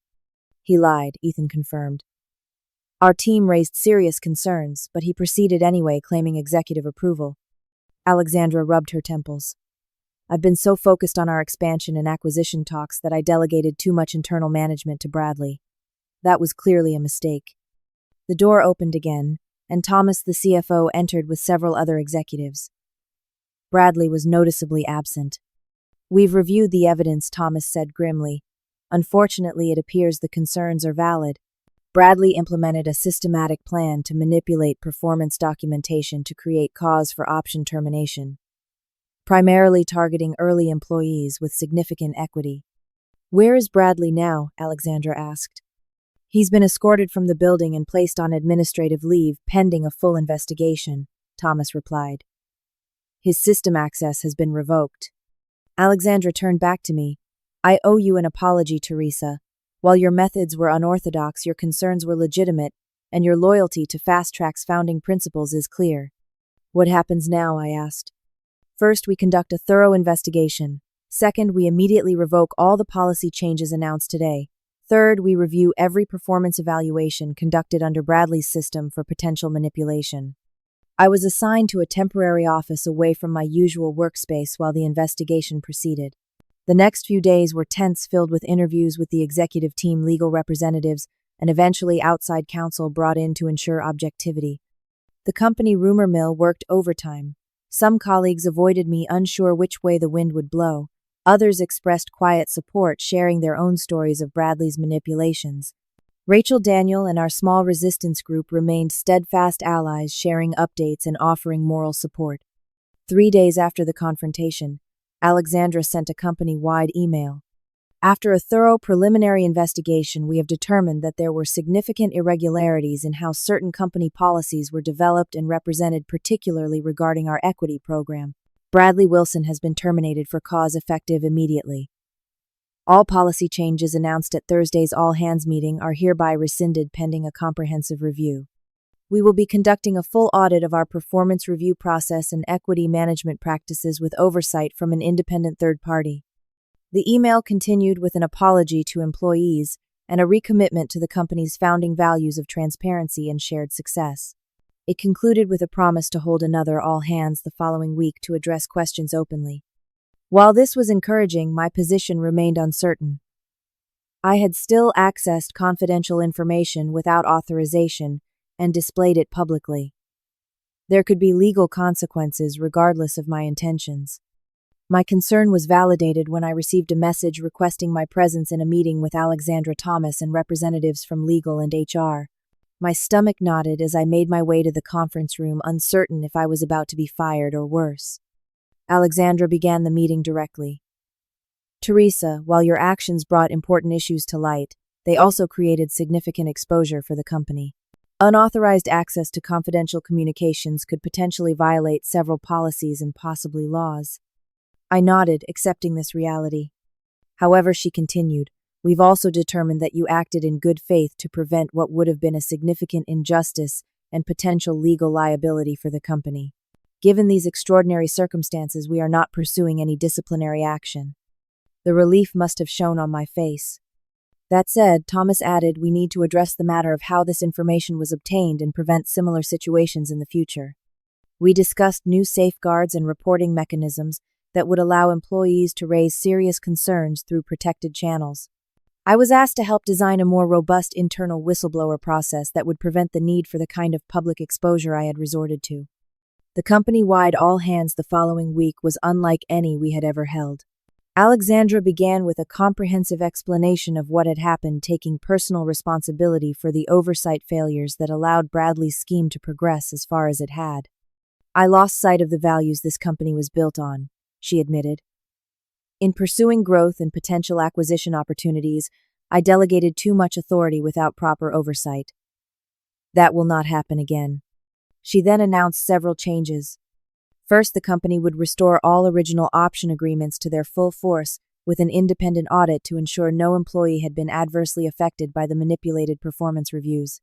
He lied, Ethan confirmed. Our team raised serious concerns, but he proceeded anyway, claiming executive approval. Alexandra rubbed her temples. I've been so focused on our expansion and acquisition talks that I delegated too much internal management to Bradley. That was clearly a mistake. The door opened again, and Thomas, the CFO, entered with several other executives. Bradley was noticeably absent. We've reviewed the evidence, Thomas said grimly. Unfortunately, it appears the concerns are valid. Bradley implemented a systematic plan to manipulate performance documentation to create cause for option termination, primarily targeting early employees with significant equity. Where is Bradley now? Alexandra asked. He's been escorted from the building and placed on administrative leave pending a full investigation, Thomas replied. His system access has been revoked. Alexandra turned back to me. I owe you an apology, Teresa. While your methods were unorthodox, your concerns were legitimate, and your loyalty to Fast Track's founding principles is clear. What happens now? I asked. First, we conduct a thorough investigation. Second, we immediately revoke all the policy changes announced today. Third, we review every performance evaluation conducted under Bradley's system for potential manipulation. I was assigned to a temporary office away from my usual workspace while the investigation proceeded. The next few days were tense, filled with interviews with the executive team, legal representatives, and eventually outside counsel brought in to ensure objectivity. The company rumor mill worked overtime. Some colleagues avoided me, unsure which way the wind would blow. Others expressed quiet support, sharing their own stories of Bradley's manipulations. Rachel, Daniel, and our small resistance group remained steadfast allies, sharing updates and offering moral support. 3 days after the confrontation, Alexandra sent a company-wide email. After a thorough preliminary investigation, we have determined that there were significant irregularities in how certain company policies were developed and represented, particularly regarding our equity program. Bradley Wilson has been terminated for cause effective immediately. All policy changes announced at Thursday's all-hands meeting are hereby rescinded pending a comprehensive review. We will be conducting a full audit of our performance review process and equity management practices with oversight from an independent third party. The email continued with an apology to employees and a recommitment to the company's founding values of transparency and shared success. It concluded with a promise to hold another all-hands the following week to address questions openly. While this was encouraging, my position remained uncertain. I had still accessed confidential information without authorization and displayed it publicly. There could be legal consequences regardless of my intentions. My concern was validated when I received a message requesting my presence in a meeting with Alexandra Thomas and representatives from legal and HR. My stomach knotted as I made my way to the conference room, uncertain if I was about to be fired or worse. Alexandra began the meeting directly. Teresa, while your actions brought important issues to light, they also created significant exposure for the company. Unauthorized access to confidential communications could potentially violate several policies and possibly laws. I nodded, accepting this reality. However, she continued, we've also determined that you acted in good faith to prevent what would have been a significant injustice and potential legal liability for the company. Given these extraordinary circumstances, we are not pursuing any disciplinary action. The relief must have shown on my face. That said, Thomas added, we need to address the matter of how this information was obtained and prevent similar situations in the future. We discussed new safeguards and reporting mechanisms that would allow employees to raise serious concerns through protected channels. I was asked to help design a more robust internal whistleblower process that would prevent the need for the kind of public exposure I had resorted to. The company-wide all-hands the following week was unlike any we had ever held. Alexandra began with a comprehensive explanation of what had happened, taking personal responsibility for the oversight failures that allowed Bradley's scheme to progress as far as it had. I lost sight of the values this company was built on, she admitted. In pursuing growth and potential acquisition opportunities, I delegated too much authority without proper oversight. That will not happen again. She then announced several changes. First, the company would restore all original option agreements to their full force with an independent audit to ensure no employee had been adversely affected by the manipulated performance reviews.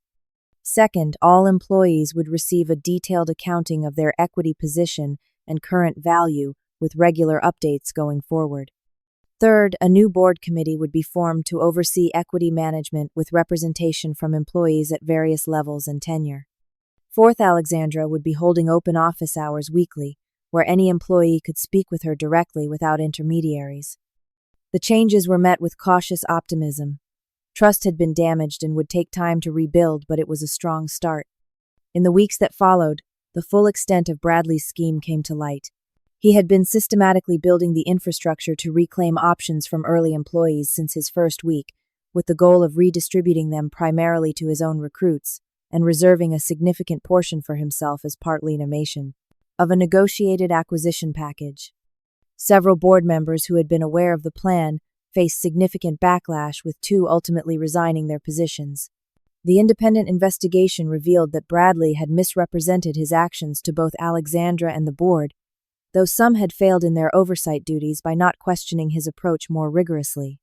Second, all employees would receive a detailed accounting of their equity position and current value with regular updates going forward. Third, a new board committee would be formed to oversee equity management with representation from employees at various levels and tenure. Fourth, Alexandra would be holding open office hours weekly, where any employee could speak with her directly without intermediaries. The changes were met with cautious optimism. Trust had been damaged and would take time to rebuild, but it was a strong start. In the weeks that followed, the full extent of Bradley's scheme came to light. He had been systematically building the infrastructure to reclaim options from early employees since his first week, with the goal of redistributing them primarily to his own recruits, and reserving a significant portion for himself as part legitimation of a negotiated acquisition package. Several board members who had been aware of the plan faced significant backlash, with two ultimately resigning their positions. The independent investigation revealed that Bradley had misrepresented his actions to both Alexandra and the board, though some had failed in their oversight duties by not questioning his approach more rigorously.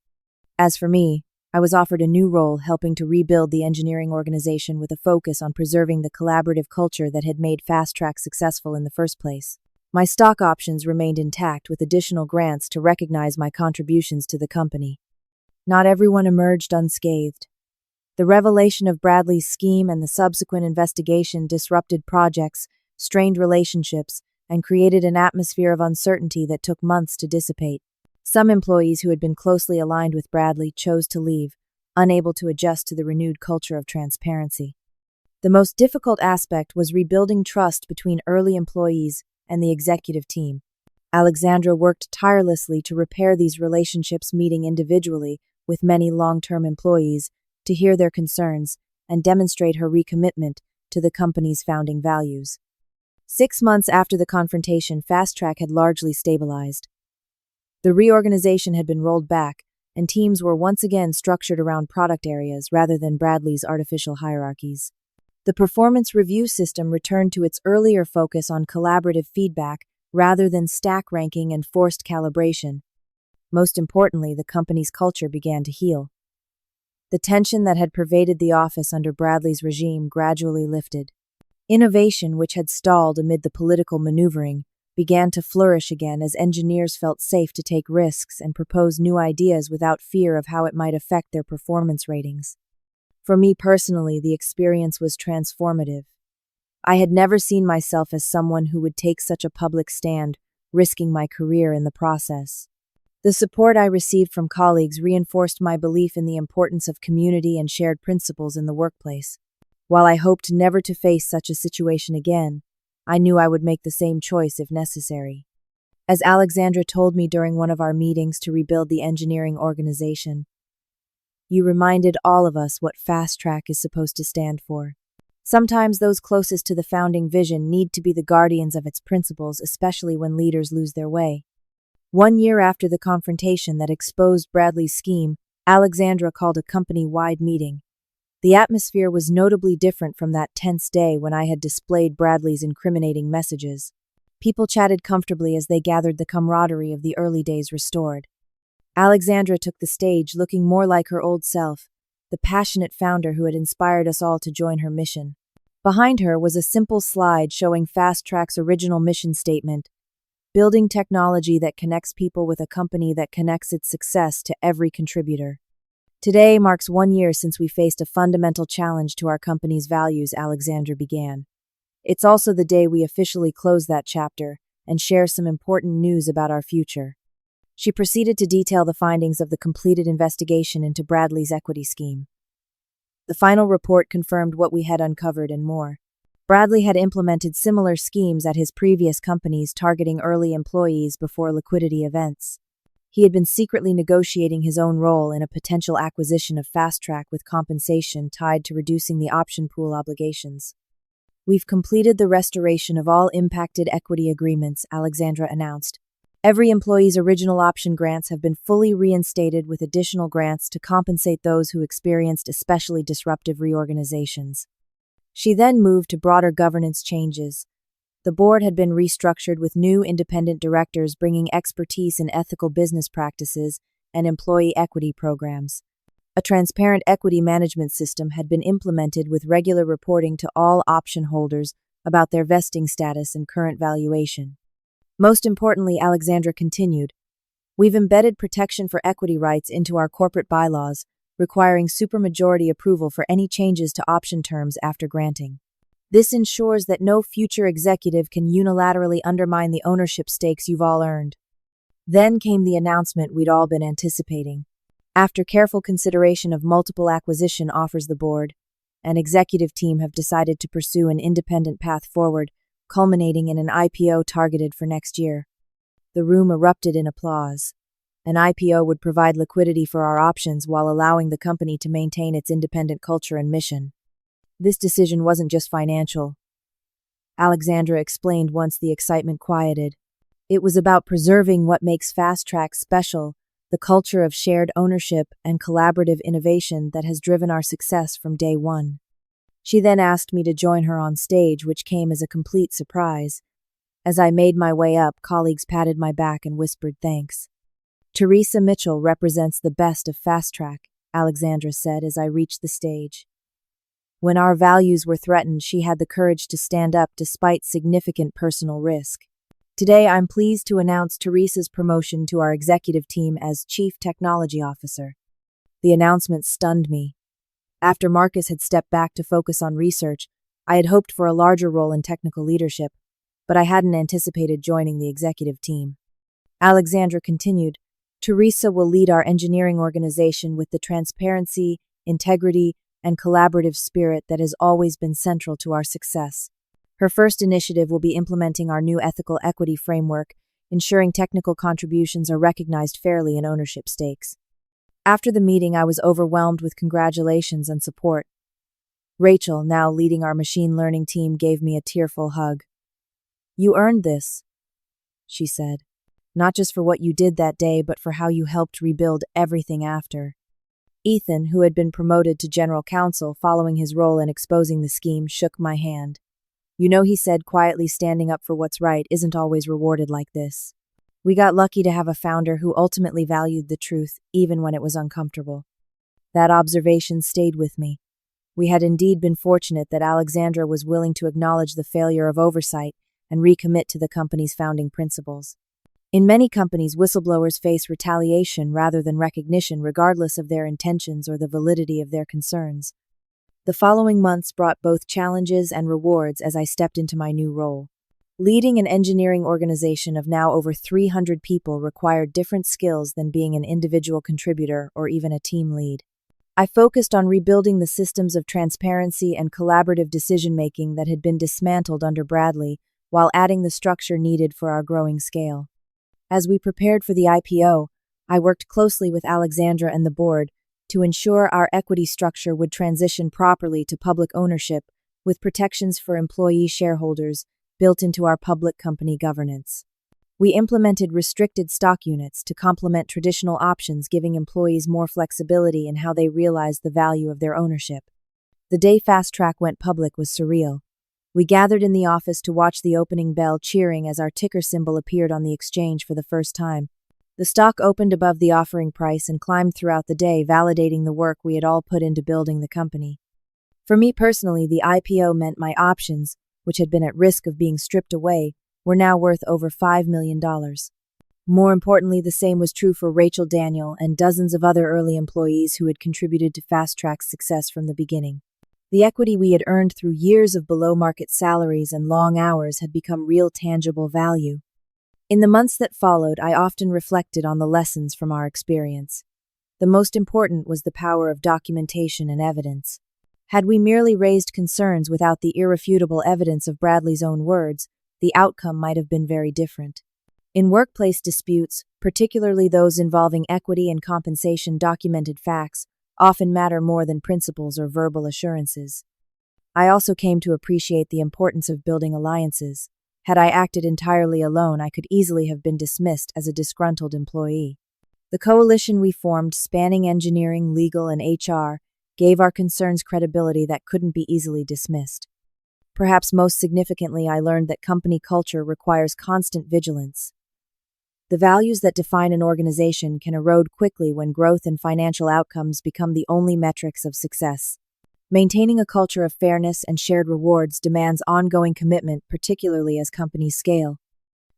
As for me, I was offered a new role helping to rebuild the engineering organization with a focus on preserving the collaborative culture that had made Fast Track successful in the first place. My stock options remained intact with additional grants to recognize my contributions to the company. Not everyone emerged unscathed. The revelation of Bradley's scheme and the subsequent investigation disrupted projects, strained relationships, and created an atmosphere of uncertainty that took months to dissipate. Some employees who had been closely aligned with Bradley chose to leave, unable to adjust to the renewed culture of transparency. The most difficult aspect was rebuilding trust between early employees and the executive team. Alexandra worked tirelessly to repair these relationships, meeting individually with many long-term employees to hear their concerns and demonstrate her recommitment to the company's founding values. 6 months after the confrontation, Fast Track had largely stabilized. The reorganization had been rolled back, and teams were once again structured around product areas rather than Bradley's artificial hierarchies. The performance review system returned to its earlier focus on collaborative feedback rather than stack ranking and forced calibration. Most importantly, the company's culture began to heal. The tension that had pervaded the office under Bradley's regime gradually lifted. Innovation, which had stalled amid the political maneuvering, began to flourish again as engineers felt safe to take risks and propose new ideas without fear of how it might affect their performance ratings. For me personally, the experience was transformative. I had never seen myself as someone who would take such a public stand, risking my career in the process. The support I received from colleagues reinforced my belief in the importance of community and shared principles in the workplace. While I hoped never to face such a situation again, I knew I would make the same choice if necessary. As Alexandra told me during one of our meetings to rebuild the engineering organization, "You reminded all of us what Fast Track is supposed to stand for. Sometimes those closest to the founding vision need to be the guardians of its principles, especially when leaders lose their way." 1 year after the confrontation that exposed Bradley's scheme, Alexandra called a company-wide meeting. The atmosphere was notably different from that tense day when I had displayed Bradley's incriminating messages. People chatted comfortably as they gathered, the camaraderie of the early days restored. Alexandra took the stage, looking more like her old self, the passionate founder who had inspired us all to join her mission. Behind her was a simple slide showing Fast Track's original mission statement: building technology that connects people with a company that connects its success to every contributor. Today marks 1 year since we faced a fundamental challenge to our company's values, Alexandra began. It's also the day we officially close that chapter and share some important news about our future. She proceeded to detail the findings of the completed investigation into Bradley's equity scheme. The final report confirmed what we had uncovered and more. Bradley had implemented similar schemes at his previous companies targeting early employees before liquidity events. He had been secretly negotiating his own role in a potential acquisition of Fast Track with compensation tied to reducing the option pool obligations. We've completed the restoration of all impacted equity agreements, Alexandra announced. Every employee's original option grants have been fully reinstated with additional grants to compensate those who experienced especially disruptive reorganizations. She then moved to broader governance changes. The board had been restructured with new independent directors bringing expertise in ethical business practices and employee equity programs. A transparent equity management system had been implemented with regular reporting to all option holders about their vesting status and current valuation. Most importantly, Alexandra continued, we've embedded protection for equity rights into our corporate bylaws, requiring supermajority approval for any changes to option terms after granting. This ensures that no future executive can unilaterally undermine the ownership stakes you've all earned. Then came the announcement we'd all been anticipating. After careful consideration of multiple acquisition offers, the board and executive team have decided to pursue an independent path forward, culminating in an IPO targeted for next year. The room erupted in applause. An IPO would provide liquidity for our options while allowing the company to maintain its independent culture and mission. This decision wasn't just financial, Alexandra explained once the excitement quieted. It was about preserving what makes Fast Track special, the culture of shared ownership and collaborative innovation that has driven our success from day one. She then asked me to join her on stage, which came as a complete surprise. As I made my way up, colleagues patted my back and whispered thanks. Teresa Mitchell represents the best of Fast Track, Alexandra said as I reached the stage. When our values were threatened, she had the courage to stand up despite significant personal risk. Today, I'm pleased to announce Teresa's promotion to our executive team as Chief Technology Officer. The announcement stunned me. After Marcus had stepped back to focus on research, I had hoped for a larger role in technical leadership, but I hadn't anticipated joining the executive team. Alexandra continued, Teresa will lead our engineering organization with the transparency, integrity, and collaborative spirit that has always been central to our success. Her first initiative will be implementing our new ethical equity framework, ensuring technical contributions are recognized fairly in ownership stakes. After the meeting, I was overwhelmed with congratulations and support. Rachel, now leading our machine learning team, gave me a tearful hug. You earned this, she said, not just for what you did that day, but for how you helped rebuild everything after. Ethan, who had been promoted to general counsel following his role in exposing the scheme, shook my hand. You know, he said quietly, standing up for what's right isn't always rewarded like this. We got lucky to have a founder who ultimately valued the truth, even when it was uncomfortable. That observation stayed with me. We had indeed been fortunate that Alexandra was willing to acknowledge the failure of oversight and recommit to the company's founding principles. In many companies, whistleblowers face retaliation rather than recognition, regardless of their intentions or the validity of their concerns. The following months brought both challenges and rewards as I stepped into my new role. Leading an engineering organization of now over 300 people required different skills than being an individual contributor or even a team lead. I focused on rebuilding the systems of transparency and collaborative decision-making that had been dismantled under Bradley, while adding the structure needed for our growing scale. As we prepared for the IPO, I worked closely with Alexandra and the board to ensure our equity structure would transition properly to public ownership, with protections for employee shareholders built into our public company governance. We implemented restricted stock units to complement traditional options, giving employees more flexibility in how they realized the value of their ownership. The day Fast Track went public was surreal. We gathered in the office to watch the opening bell, cheering as our ticker symbol appeared on the exchange for the first time. The stock opened above the offering price and climbed throughout the day, validating the work we had all put into building the company. For me personally, the IPO meant my options, which had been at risk of being stripped away, were now worth over $5 million. More importantly, the same was true for Rachel Daniel and dozens of other early employees who had contributed to Fast Track's success from the beginning. The equity we had earned through years of below-market salaries and long hours had become real tangible value. In the months that followed, I often reflected on the lessons from our experience. The most important was the power of documentation and evidence. Had we merely raised concerns without the irrefutable evidence of Bradley's own words, the outcome might have been very different. In workplace disputes, particularly those involving equity and compensation, documented facts often matter more than principles or verbal assurances. I also came to appreciate the importance of building alliances. Had I acted entirely alone, I could easily have been dismissed as a disgruntled employee. The coalition we formed, spanning engineering, legal, and HR, gave our concerns credibility that couldn't be easily dismissed. Perhaps most significantly, I learned that company culture requires constant vigilance. The values that define an organization can erode quickly when growth and financial outcomes become the only metrics of success. Maintaining a culture of fairness and shared rewards demands ongoing commitment, particularly as companies scale.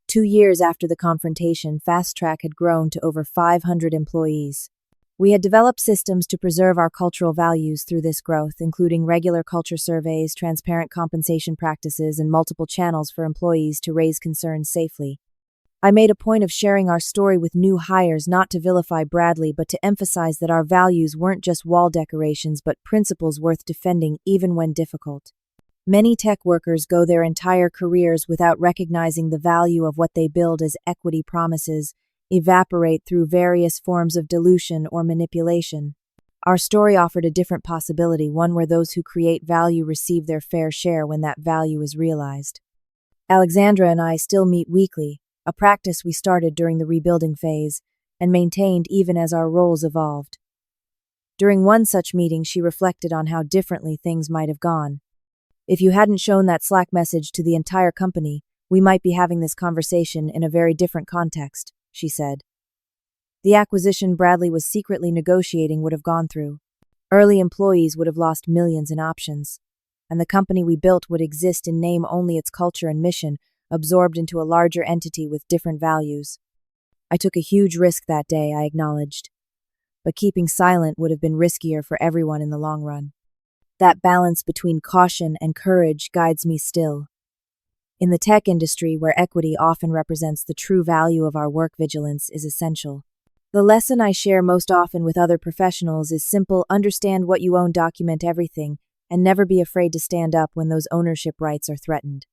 2 years after the confrontation, Fast Track had grown to over 500 employees. We had developed systems to preserve our cultural values through this growth, including regular culture surveys, transparent compensation practices, and multiple channels for employees to raise concerns safely. I made a point of sharing our story with new hires, not to vilify Bradley, but to emphasize that our values weren't just wall decorations but principles worth defending even when difficult. Many tech workers go their entire careers without recognizing the value of what they build as equity promises evaporate through various forms of dilution or manipulation. Our story offered a different possibility, one where those who create value receive their fair share when that value is realized. Alexandra and I still meet weekly, a practice we started during the rebuilding phase and maintained even as our roles evolved. During one such meeting, she reflected on how differently things might have gone. If you hadn't shown that Slack message to the entire company, we might be having this conversation in a very different context, she said. The acquisition Bradley was secretly negotiating would have gone through. Early employees would have lost millions in options, and the company we built would exist in name only, its culture and mission absorbed into a larger entity with different values. I took a huge risk that day, I acknowledged, but keeping silent would have been riskier for everyone in the long run. That balance between caution and courage guides me still. In the tech industry, where equity often represents the true value of our work, vigilance is essential. The lesson I share most often with other professionals is simple: understand what you own, document everything, and never be afraid to stand up when those ownership rights are threatened.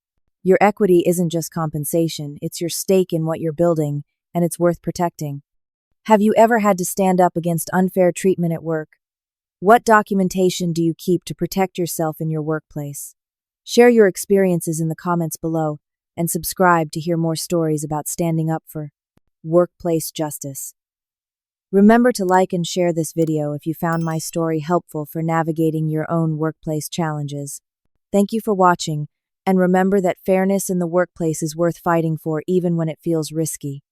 Your equity isn't just compensation, it's your stake in what you're building, and it's worth protecting. Have you ever had to stand up against unfair treatment at work? What documentation do you keep to protect yourself in your workplace? Share your experiences in the comments below, and subscribe to hear more stories about standing up for workplace justice. Remember to like and share this video if you found my story helpful for navigating your own workplace challenges. Thank you for watching, and remember that fairness in the workplace is worth fighting for even when it feels risky.